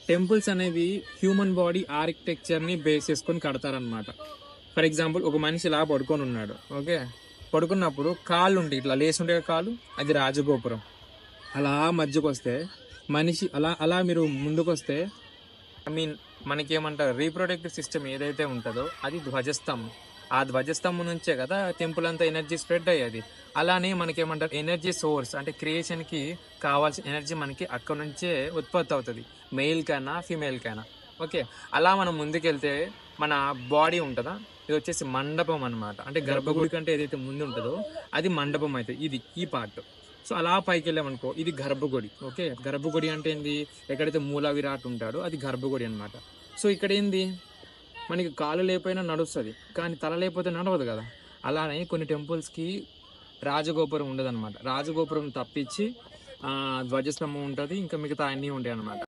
Temples అనేవి human body ఆర్కిటెక్చర్ని base చేసుకొని కడతారనమాట. For example ఒక మనిషి ఇలా పడుకొని ఉన్నాడు. ఓకే, పడుకున్నప్పుడు కాళ్ళు ఉంటాయి, ఇట్లా లేచి ఉంటాయి కాళ్ళు, అది రాజగోపురం. అలా మధ్యకు వస్తే మనిషి అలా అలా మీరు ముందుకు వస్తే మనకేమంటారు, రీప్రొడక్టివ్ సిస్టమ్ ఏదైతే ఉంటుందో అది ధ్వజస్తంభం. ఆ ధ్వజస్తంభం నుంచే కదా టెంపుల్ అంతా ఎనర్జీ స్ప్రెడ్ అయ్యేది. అలానే మనకేమంటారు, ఎనర్జీ సోర్స్ అంటే క్రియేషన్కి కావాల్సిన ఎనర్జీ మనకి అక్కడ నుంచే ఉత్పత్తి అవుతుంది, మెయిల్ కైనా ఫీమేల్ కైనా. ఓకే, అలా మనం ముందుకెళ్తే మన బాడీ ఉంటుందా, ఇది వచ్చేసి మండపం అనమాట. అంటే గర్భగుడి కంటే ఏదైతే ముందు ఉంటుందో అది మండపం అవుతుంది. ఇది ఈ పార్ట్. సో అలా పైకి వెళ్ళామనుకో ఇది గర్భగుడి. ఓకే, గర్భగుడి అంటే ఏంది, ఎక్కడైతే మూల విరాట్ ఉంటాడో అది గర్భగుడి అనమాట. సో ఇక్కడ ఏంది, మనకి కాలు లేకపోయినా నడుస్తుంది, కానీ తల లేకపోతే నడవదు కదా. అలానే కొన్ని టెంపుల్స్కి రాజగోపురం ఉండదు అనమాట. రాజగోపురం తప్పించి ధ్వజస్తంభం ఉంటుంది, ఇంకా మిగతా అన్నీ ఉంటాయి అనమాట.